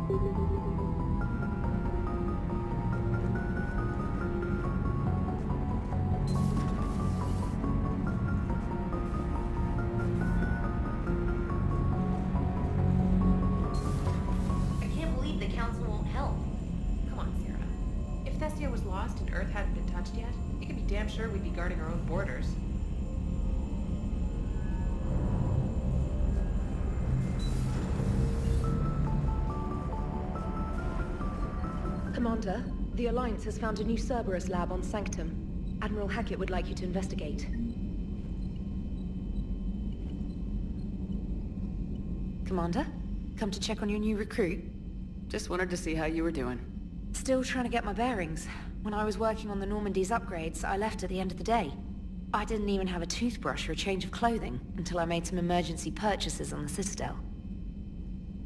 I can't believe the council won't help. Come on, Sarah. If Thessia was lost and Earth hadn't been touched yet, you can be damn sure we'd be guarding our own borders. Commander, the Alliance has found a new Cerberus lab on Sanctum. Admiral Hackett would like you to investigate. Commander, come to check on your new recruit? Just wanted to see how you were doing. Still trying to get my bearings. When I was working on the Normandy's upgrades, I left at the end of the day. I didn't even have a toothbrush or a change of clothing until I made some emergency purchases on the Citadel.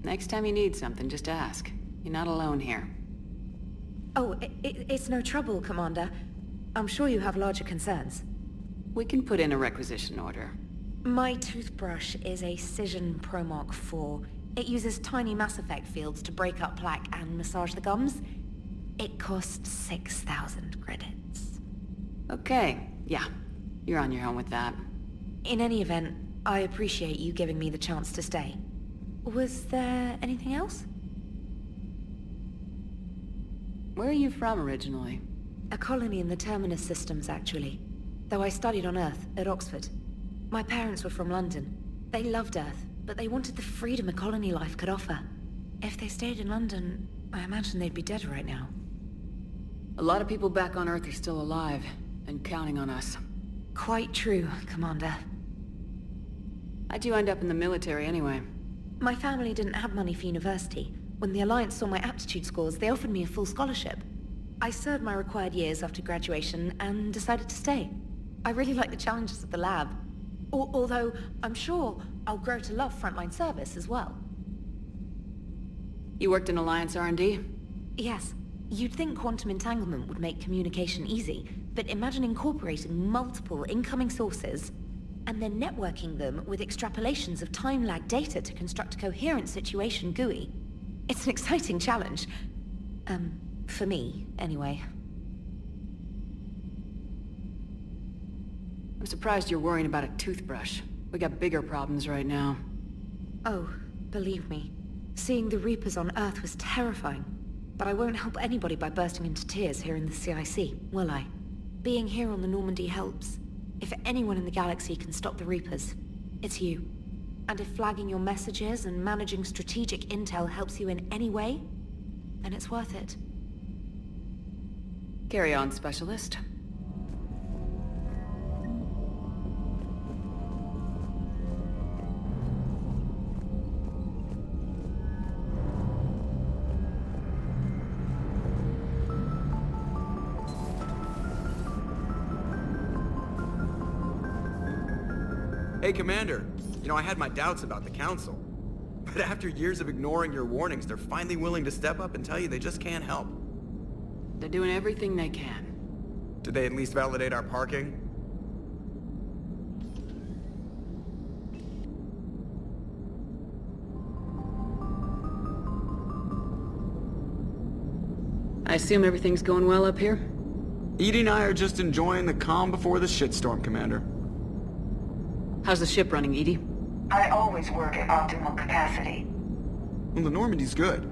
Next time you need something, just ask. You're not alone here. Oh, it's no trouble, Commander. I'm sure you have larger concerns. We can put in a requisition order. My toothbrush is a Cision Pro Mark IV. It uses tiny Mass Effect fields to break up plaque and massage the gums. It costs 6,000 credits. Okay, yeah. You're on your own with that. In any event, I appreciate you giving me the chance to stay. Was there anything else? Where are you from originally? A colony in the Terminus systems, actually. Though I studied on Earth, at Oxford. My parents were from London. They loved Earth, but they wanted the freedom a colony life could offer. If they stayed in London, I imagine they'd be dead right now. A lot of people back on Earth are still alive, and counting on us. Quite true, Commander. How'd you end up in the military anyway? My family didn't have money for university. When the Alliance saw my aptitude scores, they offered me a full scholarship. I served my required years after graduation and decided to stay. I really like the challenges of the lab. Although, I'm sure I'll grow to love frontline service as well. You worked in Alliance R&D? Yes. You'd think quantum entanglement would make communication easy, but imagine incorporating multiple incoming sources and then networking them with extrapolations of time-lag data to construct a coherent situation GUI. It's an exciting challenge. For me, anyway. I'm surprised you're worrying about a toothbrush. We got bigger problems right now. Oh, believe me. Seeing the Reapers on Earth was terrifying. But I won't help anybody by bursting into tears here in the CIC, will I? Being here on the Normandy helps. If anyone in the galaxy can stop the Reapers, it's you. And if flagging your messages and managing strategic intel helps you in any way, then it's worth it. Carry on, Specialist. Hey, Commander. You know, I had my doubts about the Council. But after years of ignoring your warnings, they're finally willing to step up and tell you they just can't help. They're doing everything they can. Did they at least validate our parking? I assume everything's going well up here? EDI and I are just enjoying the calm before the shitstorm, Commander. How's the ship running, EDI? I always work at optimal capacity. Well, the Normandy's good.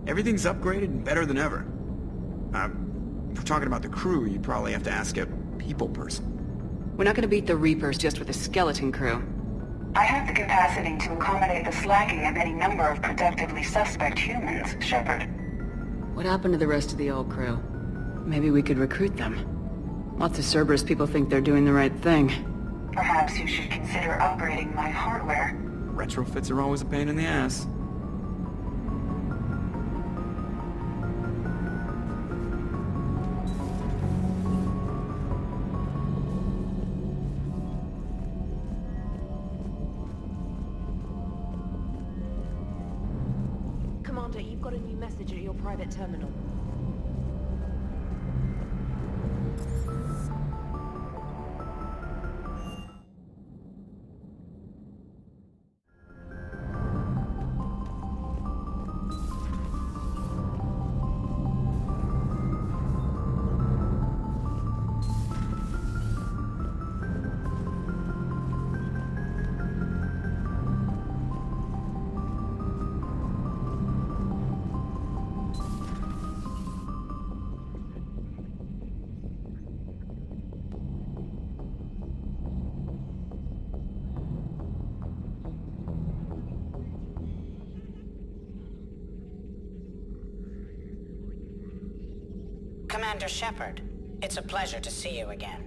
Everything's upgraded and better than ever. If we're talking about the crew, you'd probably have to ask a people person. We're not gonna beat the Reapers just with a skeleton crew. I have the capacity to accommodate the slacking of any number of productively suspect humans, Shepard. What happened to the rest of the old crew? Maybe we could recruit them. Lots of Cerberus people think they're doing the right thing. Perhaps you should consider upgrading my hardware. Retrofits are always a pain in the ass. Commander, you've got a new message at your private terminal. Commander Shepard, it's a pleasure to see you again.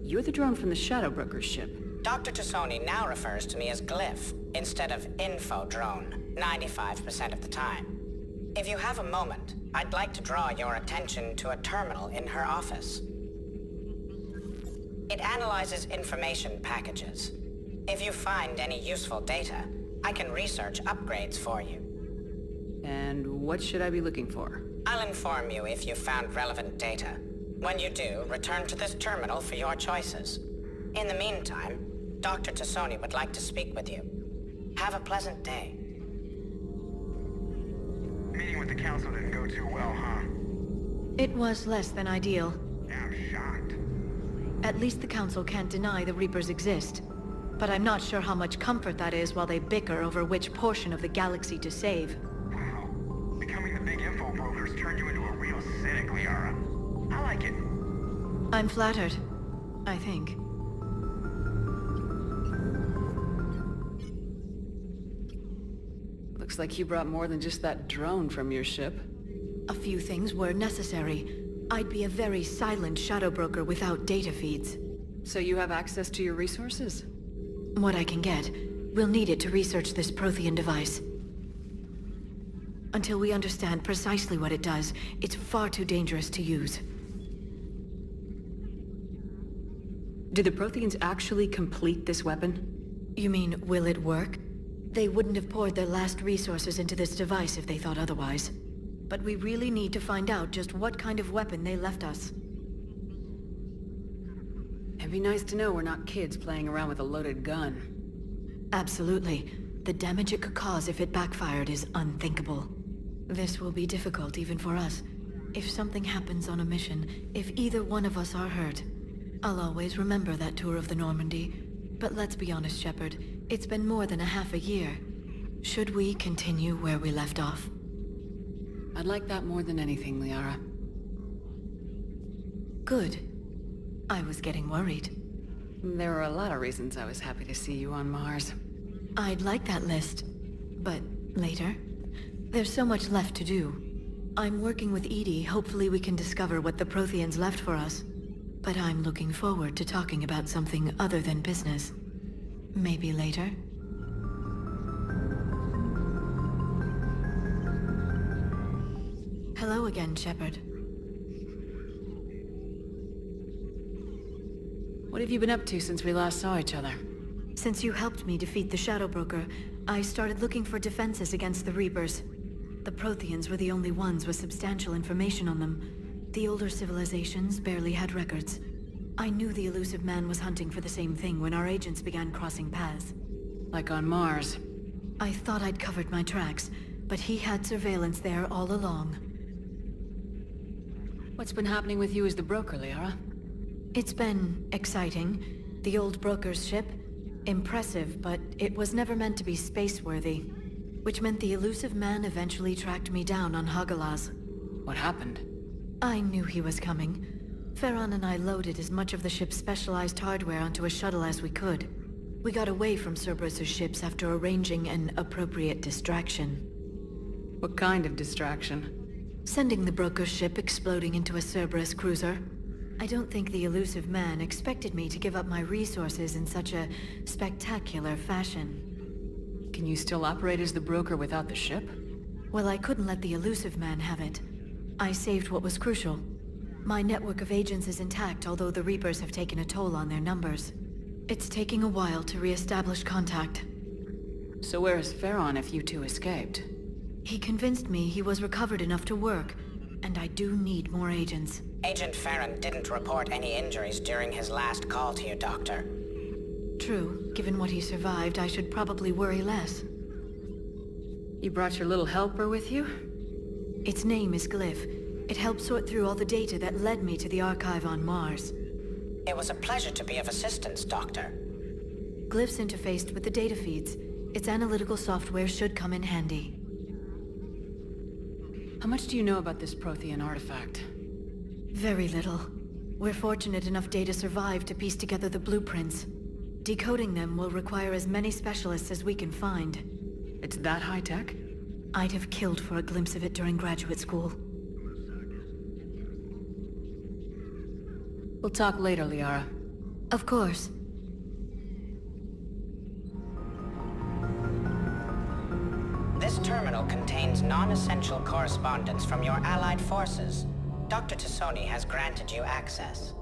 You're the drone from the Shadow Broker's ship. Dr. Tassoni now refers to me as Glyph, instead of Info Drone, 95% of the time. If you have a moment, I'd like to draw your attention to a terminal in her office. It analyzes information packages. If you find any useful data, I can research upgrades for you. And what should I be looking for? I'll inform you if you found relevant data. When you do, return to this terminal for your choices. In the meantime, Dr. Tassoni would like to speak with you. Have a pleasant day. Meeting with the council didn't go too well, huh? It was less than ideal. I'm shocked. At least the council can't deny the Reapers exist. But I'm not sure how much comfort that is while they bicker over which portion of the galaxy to save. Wow. Becoming the big info brokers turned you into a real cynic, Liara. I like it. I'm flattered. I think. Looks like you brought more than just that drone from your ship. A few things were necessary. I'd be a very silent shadow broker without data feeds. So you have access to your resources? What I can get. We'll need it to research this Prothean device. Until we understand precisely what it does, it's far too dangerous to use. Did the Protheans actually complete this weapon? You mean, will it work? They wouldn't have poured their last resources into this device if they thought otherwise. But we really need to find out just what kind of weapon they left us. It'd be nice to know we're not kids playing around with a loaded gun. Absolutely. The damage it could cause if it backfired is unthinkable. This will be difficult even for us. If something happens on a mission, if either one of us are hurt, I'll always remember that tour of the Normandy. But let's be honest, Shepard. It's been more than a half a year. Should we continue where we left off? I'd like that more than anything, Liara. Good. I was getting worried. There were a lot of reasons I was happy to see you on Mars. I'd like that list. But later? There's so much left to do. I'm working with EDI. Hopefully we can discover what the Protheans left for us. But I'm looking forward to talking about something other than business. Maybe later? Hello again, Shepard. What have you been up to since we last saw each other? Since you helped me defeat the Shadow Broker, I started looking for defenses against the Reapers. The Protheans were the only ones with substantial information on them. The older civilizations barely had records. I knew the Illusive Man was hunting for the same thing when our agents began crossing paths. Like on Mars. I thought I'd covered my tracks, but he had surveillance there all along. What's been happening with you as the broker, Liara? It's been exciting. The old broker's ship? Impressive, but it was never meant to be space-worthy. Which meant the Illusive Man eventually tracked me down on Hagalaz. What happened? I knew he was coming. Farron and I loaded as much of the ship's specialized hardware onto a shuttle as we could. We got away from Cerberus' ships after arranging an appropriate distraction. What kind of distraction? Sending the broker's ship exploding into a Cerberus cruiser. I don't think the Illusive Man expected me to give up my resources in such a spectacular fashion. Can you still operate as the broker without the ship? Well, I couldn't let the Illusive Man have it. I saved what was crucial. My network of agents is intact, although the Reapers have taken a toll on their numbers. It's taking a while to re-establish contact. So where is Farron if you two escaped? He convinced me he was recovered enough to work, and I do need more agents. Agent Farron didn't report any injuries during his last call to you, Doctor. True. Given what he survived, I should probably worry less. You brought your little helper with you? Its name is Glyph. It helped sort through all the data that led me to the archive on Mars. It was a pleasure to be of assistance, Doctor. Glyph's interfaced with the data feeds. Its analytical software should come in handy. How much do you know about this Prothean artifact? Very little. We're fortunate enough data survived to piece together the blueprints. Decoding them will require as many specialists as we can find. It's that high-tech? I'd have killed for a glimpse of it during graduate school. We'll talk later, Liara. Of course. This terminal contains non-essential correspondence from your allied forces. Dr. Tassoni has granted you access.